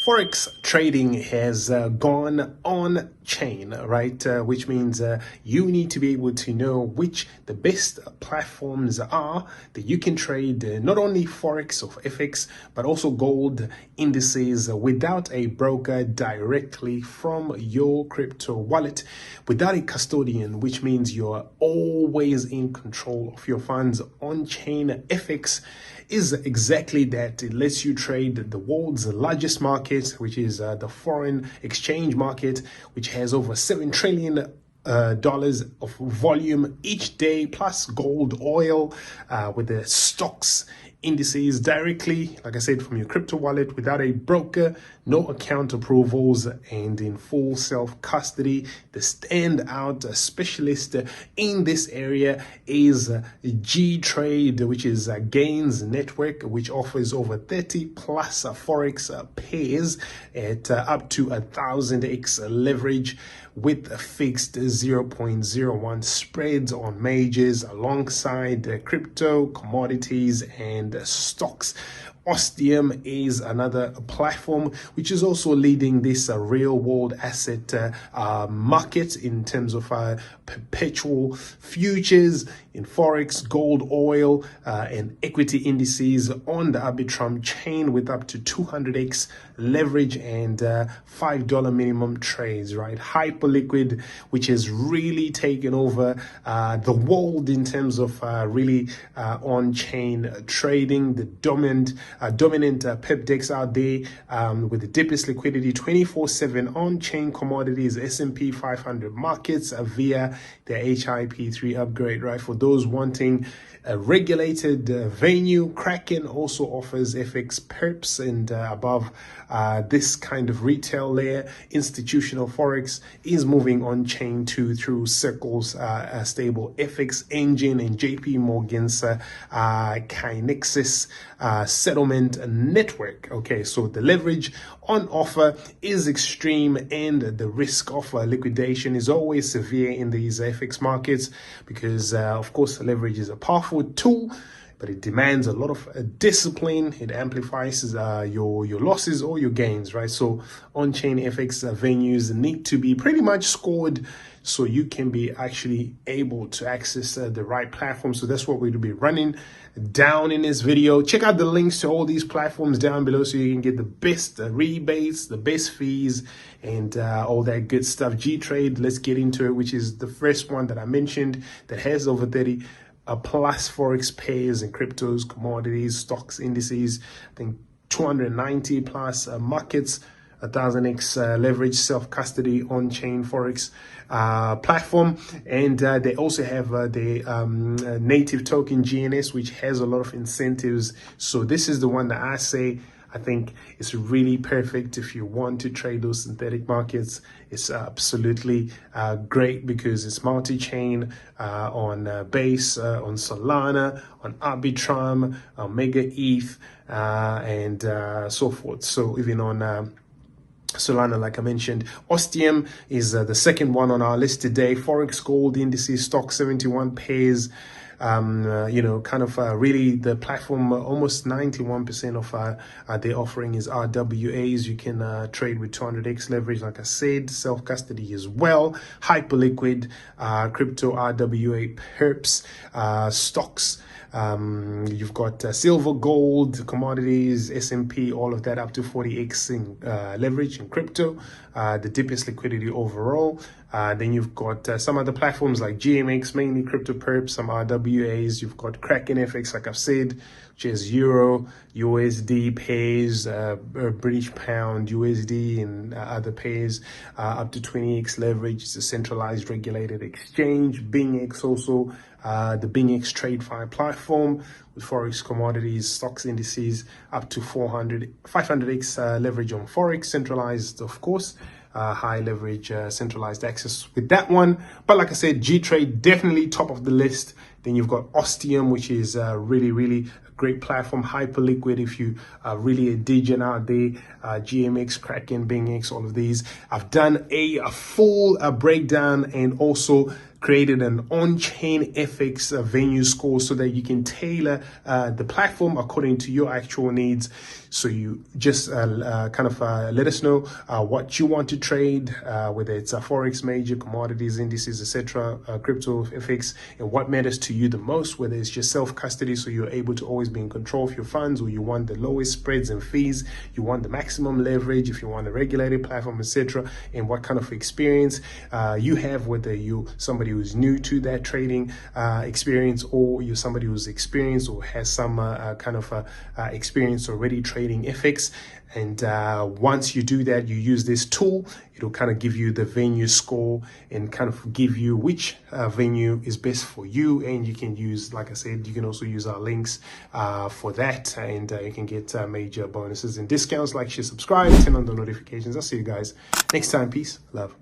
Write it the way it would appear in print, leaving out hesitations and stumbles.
Forex trading has gone on chain, right? Which means you need to be able to know which the best platforms are that you can trade not only Forex or FX, but also gold indices without a broker directly from your crypto wallet, without a custodian, which means you're always in control of your funds. On chain FX is exactly that. It lets you trade the world's largest market, which is the foreign exchange market, which has over $7 trillion dollars of volume each day, plus gold, oil, with the stocks indices directly, like I said, from your crypto wallet without a broker, no account approvals, and in full self-custody. The standout specialist in this area is gTrade, which is Gains Network, which offers over 30 plus Forex pairs at up to 1000x leverage with a fixed 0.01 spreads on majors alongside crypto, commodities, and stocks. Ostium is another platform which is also leading this real world asset market in terms of perpetual futures in Forex, gold, oil, and equity indices on the Arbitrum chain with up to 200x leverage and $5 minimum trades, right? Hyperliquid, which has really taken over the world in terms of really on-chain trading, the dominant pep decks out there with the deepest liquidity 24/7 on-chain commodities, S&P 500 markets via their HIP3 upgrade, right? For those wanting a regulated venue, Kraken also offers FX perps and above this kind of retail layer. Institutional Forex is moving on chain too through Circle's StableFX engine and JPMorgan's Kinexys settlement network. Okay, so the leverage on offer is extreme and the risk of liquidation is always severe in these FX markets because of course leverage is a powerful tool, but it demands a lot of discipline. It amplifies your losses or your gains, right? So on-chain FX venues need to be pretty much scored so you can be actually able to access the right platform. So that's what we'll be running down in this video. Check out the links to all these platforms down below so you can get the best rebates, the best fees, and all that good stuff. gTrade, let's get into it, which is the first one that I mentioned that has over 30 plus Forex pairs and cryptos, commodities, stocks, indices. I think 290 plus markets, 1000x leverage, self-custody on-chain Forex platform. And they also have the native token GNS, which has a lot of incentives. So this is the one that I say I think it's really perfect if you want to trade those synthetic markets. It's absolutely great because it's multi-chain on Base, on Solana, on Arbitrum, Mega ETH, and so forth. So even on Solana, like I mentioned. Ostium is the second one on our list today. Forex, gold indices, stock 71 pairs. Really the platform, almost 91% of their offering is RWAs. You can trade with 200x leverage, like I said, self-custody as well. Hyperliquid, crypto RWA perps, stocks. You've got silver, gold, commodities, S&P, all of that up to 40x in leverage in crypto, the deepest liquidity overall. Then you've got some other platforms like GMX, mainly crypto perps, some RWAs. You've got Kraken FX, like I've said, which is Euro, USD pairs, British Pound, USD, and other pairs, up to 20x leverage. It's a centralized regulated exchange. BingX also, the BingX TradeFi platform with Forex, commodities, stocks, indices, up to 500x leverage on Forex, centralized, of course. High leverage, centralized access with that one. But like I said, gTrade definitely top of the list. Then you've got Ostium, which is really a great platform. Hyperliquid, if you are really a degen out there. GMX, Kraken, BingX, all of these. I've done a full breakdown and also created an on-chain FX venue score so that you can tailor the platform according to your actual needs. So you just let us know what you want to trade, whether it's a Forex, major, commodities, indices, etc., crypto, FX, and what matters to you the most, whether it's just self-custody, so you're able to always be in control of your funds, or you want the lowest spreads and fees, you want the maximum leverage, if you want a regulated platform, etc., and what kind of experience you have, whether you're somebody who's new to that trading experience, or you're somebody who's experienced or has some experience already trading FX. And once you do that, you use this tool, it'll kind of give you the venue score and kind of give you which venue is best for you. And you can use, like I said, you can also use our links for that, and you can get major bonuses and discounts. Like, share, subscribe, turn on the notifications. I'll see you guys next time. Peace, love.